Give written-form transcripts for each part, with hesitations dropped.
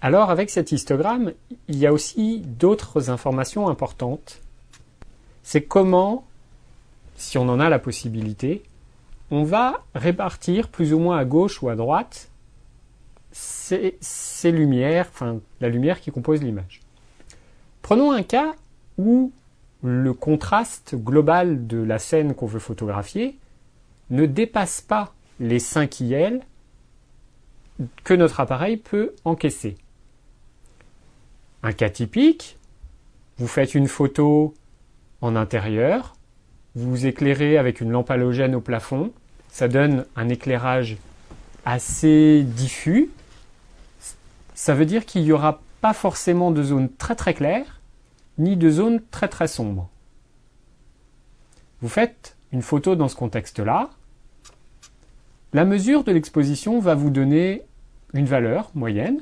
Alors avec cet histogramme, il y a aussi d'autres informations importantes. C'est comment, si on en a la possibilité, on va répartir plus ou moins à gauche ou à droite ces lumières, enfin la lumière qui compose l'image. Prenons un cas où le contraste global de la scène qu'on veut photographier ne dépasse pas les 5 IL que notre appareil peut encaisser. Un cas typique, vous faites une photo en intérieur, vous vous éclairez avec une lampe halogène au plafond, ça donne un éclairage assez diffus. Ça veut dire qu'il n'y aura pas forcément de zone très très claire, ni de zone très très sombre. Vous faites une photo dans ce contexte-là. La mesure de l'exposition va vous donner une valeur moyenne.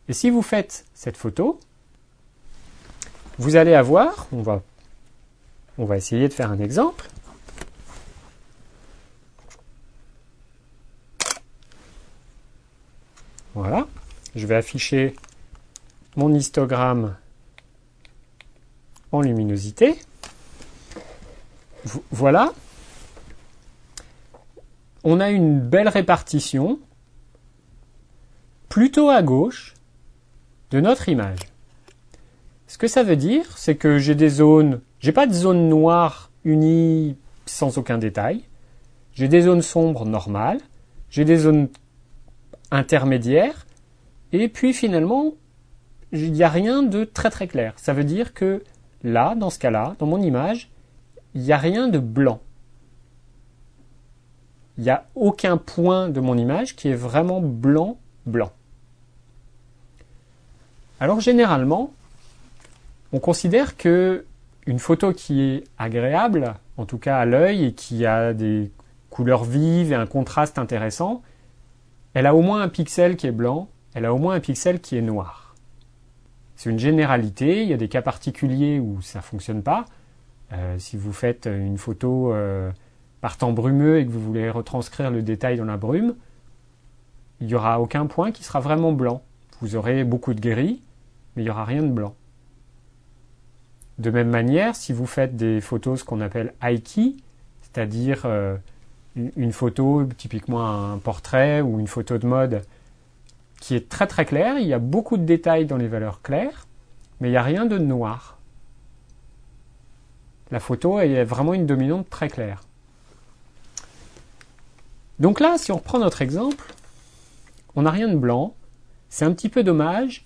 Et si vous faites cette photo, vous allez avoir, on va essayer de faire un exemple. Voilà, je vais afficher mon histogramme en luminosité. Voilà. On a une belle répartition, plutôt à gauche, de notre image. Ce que ça veut dire, c'est que j'ai pas de zone noire unie sans aucun détail. J'ai des zones sombres normales, j'ai des zones intermédiaires, et puis finalement, il n'y a rien de très très clair. Ça veut dire que là, dans ce cas-là, dans mon image, il n'y a rien de blanc. Il n'y a aucun point de mon image qui est vraiment blanc. Alors généralement, on considère que une photo qui est agréable, en tout cas à l'œil, et qui a des couleurs vives et un contraste intéressant, elle a au moins un pixel qui est blanc, elle a au moins un pixel qui est noir. C'est une généralité, il y a des cas particuliers où ça ne fonctionne pas. Si vous faites une photo par temps brumeux et que vous voulez retranscrire le détail dans la brume, il n'y aura aucun point qui sera vraiment blanc. Vous aurez beaucoup de gris, mais il n'y aura rien de blanc. De même manière, si vous faites des photos, ce qu'on appelle high key, c'est-à-dire une photo, typiquement un portrait ou une photo de mode, qui est très très claire, il y a beaucoup de détails dans les valeurs claires, mais il n'y a rien de noir. La photo est vraiment une dominante très claire. Donc là, si on reprend notre exemple, on n'a rien de blanc. C'est un petit peu dommage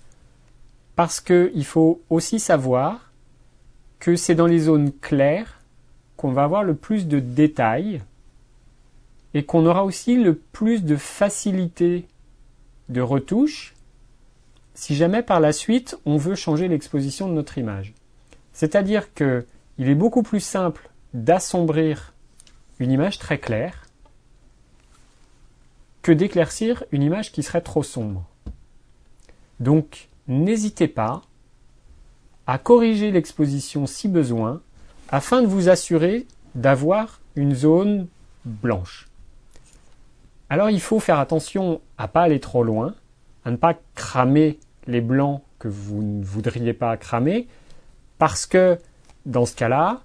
parce qu'il faut aussi savoir que c'est dans les zones claires qu'on va avoir le plus de détails et qu'on aura aussi le plus de facilité de retouche si jamais par la suite on veut changer l'exposition de notre image. C'est-à-dire qu'il est beaucoup plus simple d'assombrir une image très claire que d'éclaircir une image qui serait trop sombre. Donc, n'hésitez pas à corriger l'exposition si besoin, afin de vous assurer d'avoir une zone blanche. Alors, il faut faire attention à ne pas aller trop loin, à ne pas cramer les blancs que vous ne voudriez pas cramer, parce que, dans ce cas-là,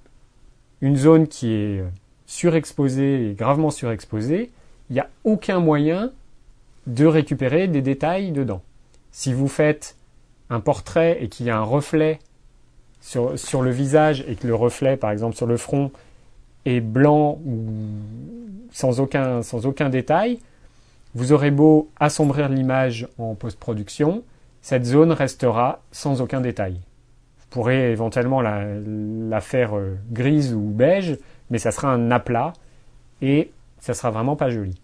une zone qui est surexposée et gravement surexposée, il n'y a aucun moyen de récupérer des détails dedans. Si vous faites un portrait et qu'il y a un reflet sur le visage et que le reflet, par exemple sur le front, est blanc ou sans aucun détail, vous aurez beau assombrir l'image en post-production, cette zone restera sans aucun détail. Vous pourrez éventuellement la faire grise ou beige, mais ça sera un aplat et ça sera vraiment pas joli.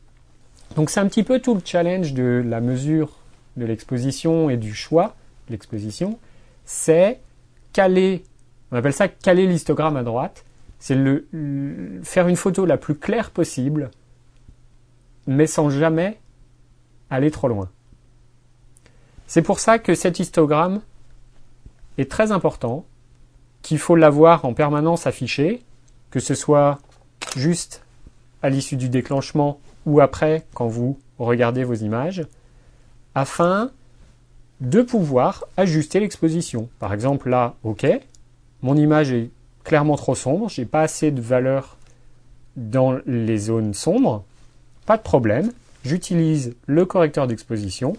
Donc c'est un petit peu tout le challenge de la mesure de l'exposition et du choix de l'exposition, c'est caler, on appelle ça caler l'histogramme à droite, c'est faire une photo la plus claire possible, mais sans jamais aller trop loin. C'est pour ça que cet histogramme est très important, qu'il faut l'avoir en permanence affiché, que ce soit juste à l'issue du déclenchement ou après quand vous regardez vos images, afin de pouvoir ajuster l'exposition. Par exemple, là, OK, mon image est clairement trop sombre, j'ai pas assez de valeur dans les zones sombres, pas de problème, j'utilise le correcteur d'exposition,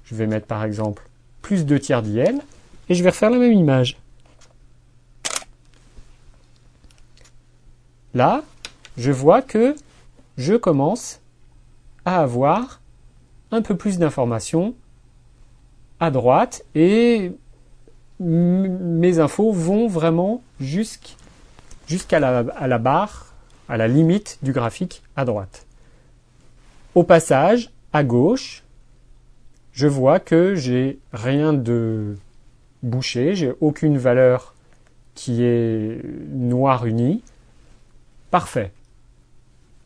je vais mettre par exemple plus 2/3 d'IL, et je vais refaire la même image. Là, je vois que je commence à avoir un peu plus d'informations à droite et mes infos vont vraiment jusqu'à la barre, à la limite du graphique à droite. Au passage, à gauche, je vois que j'ai rien de bouché, j'ai aucune valeur qui est noire unie. Parfait.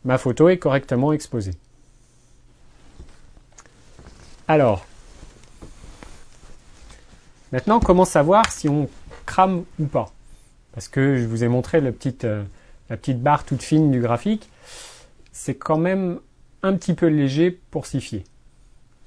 Ma photo est correctement exposée. Alors, maintenant, comment savoir si on crame ou pas? Parce que je vous ai montré la petite barre toute fine du graphique. C'est quand même un petit peu léger pour s'y fier.